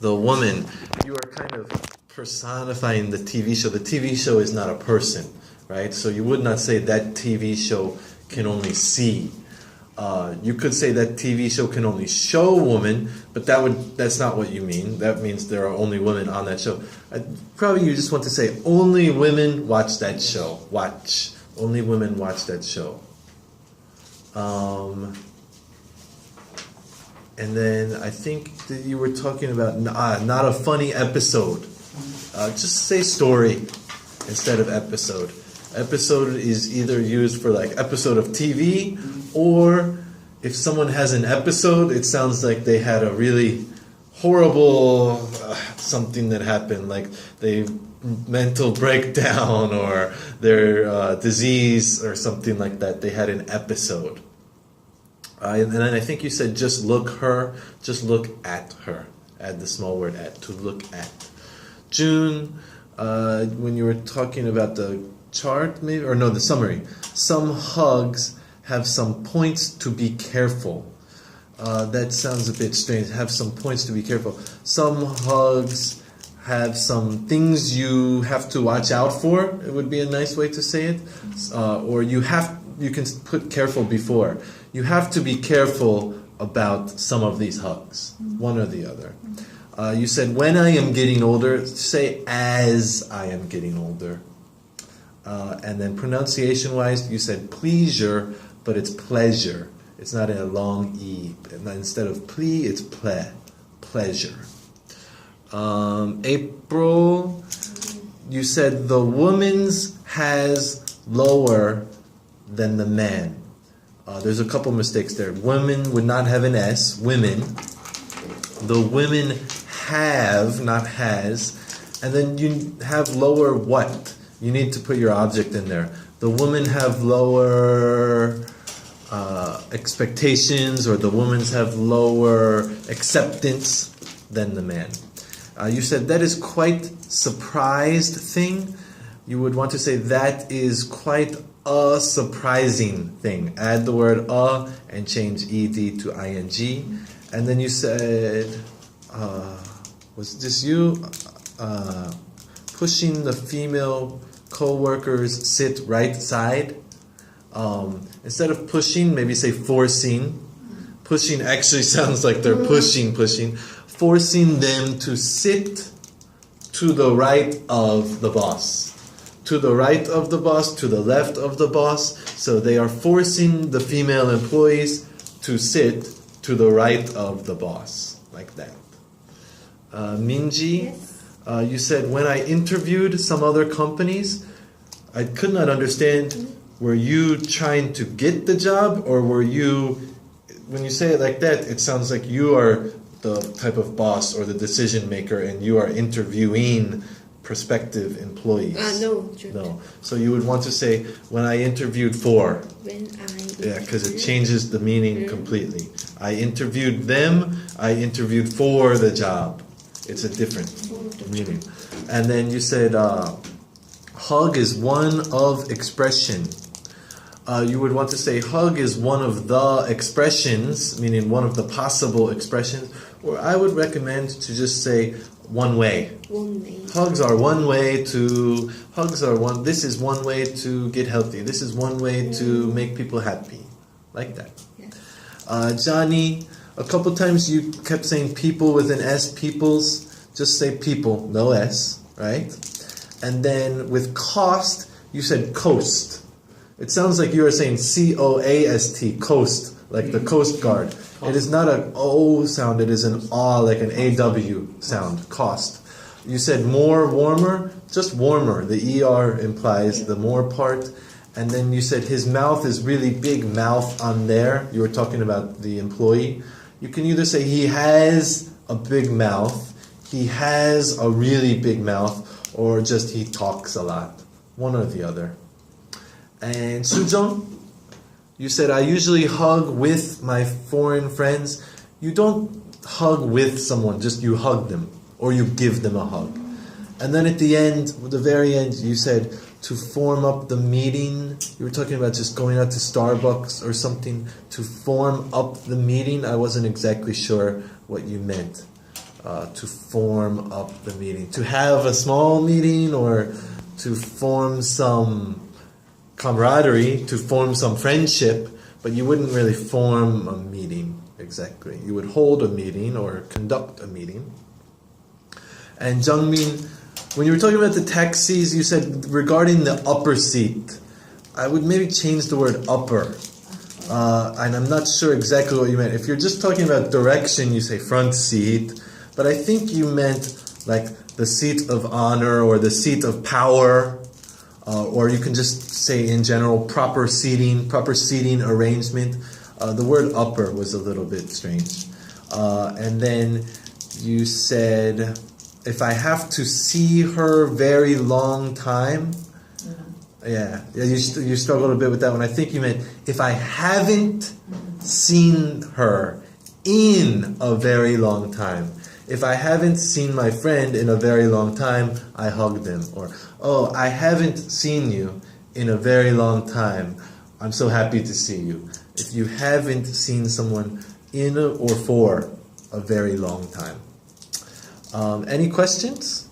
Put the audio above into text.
the woman, you are kind of personifying the TV show. The TV show is not a person, right? So you would not say that TV show can only see. You could say that TV show can only show women, but that's not what you mean. That means there are only women on that show. Probably you just want to say only women watch that show. Watch. Only women watch that show. And then I think that you were talking about not a funny episode. Just say story instead of episode. Episode is either used for like episode of TV, or if someone has an episode, it sounds like they had a really horrible something that happened, like they mental breakdown or their disease or something like that. They had an episode. And then I think you said just look at her. Add the small word at, to look at. June, when you were talking about the chart, maybe, or no, the summary. Some hugs have some points to be careful. That sounds a bit strange. Have some points to be careful. Some hugs have some things you have to watch out for. It would be a nice way to say it. Or you can put careful before. You have to be careful about some of these hugs, one or the other. You said, when I am getting older, say as I am getting older. And then pronunciation-wise, you said pleasure, but it's pleasure. It's not in a long E. And instead of plea, it's pleasure. April, you said the woman's has lower than the man. There's a couple mistakes there. Women would not have an S. Women. The women have, not has. And then you have lower what? You need to put your object in there. The women have lower expectations, or the women's have lower acceptance than the man. You said that is quite surprised thing. You would want to say that is quite a surprising thing. Add the word a and change ed to ing. And then you said, was this you? Pushing the female co-workers sit right side. Instead of pushing, maybe say forcing. Pushing actually sounds like they're pushing. Forcing them to sit to the right of the boss. To the right of the boss, to the left of the boss. So they are forcing the female employees to sit to the right of the boss, like that. Minji, yes. You said, when I interviewed some other companies, I could not understand, were you trying to get the job, or were you, when you say it like that, it sounds like you are the type of boss or the decision maker and you are interviewing prospective employees. No. So you would want to say, when I interviewed for. Yeah, because it changes the meaning completely. I interviewed them, I interviewed for the job. It's a different meaning. And then you said, hug is one of expression. You would want to say hug is one of the expressions, meaning one of the possible expressions. Or I would recommend to just say one way. Hugs are one way to, this is one way to get healthy. This is one way to make people happy. Like that. Johnny, a couple times you kept saying people with an S, peoples. Just say people, no S, right? And then with cost, you said coast. It sounds like you are saying C-O-A-S-T, coast, like the Coast Guard. It is not an O sound, it is an A, like an A-W sound, cost. You said more, warmer, just warmer. The ER implies the more part. And then you said his mouth is really big, mouth on there. You were talking about the employee. You can either say he has a big mouth, he has a really big mouth, or just he talks a lot. One or the other. And Sujong, you said, I usually hug with my foreign friends. You don't hug with someone, just you hug them, or you give them a hug. And then at the end, the very end, you said, to form up the meeting. You were talking about just going out to Starbucks or something to form up the meeting. I wasn't exactly sure what you meant. to form up the meeting, to have a small meeting or to form some camaraderie, to form some friendship, but you wouldn't really form a meeting exactly. You would hold a meeting or conduct a meeting. And Jungmin, when you were talking about the taxis, you said regarding the upper seat, I would maybe change the word upper. And I'm not sure exactly what you meant. If you're just talking about direction, you say front seat. But I think you meant like the seat of honor or the seat of power. Or you can just say in general proper seating arrangement. The word upper was a little bit strange. And then you said, if I have to see her very long time. Yeah, you struggled a bit with that one. I think you meant if I haven't seen her in a very long time. If I haven't seen my friend in a very long time, I hug them. Or, oh, I haven't seen you in a very long time. I'm so happy to see you. If you haven't seen someone in or for a very long time. Any questions?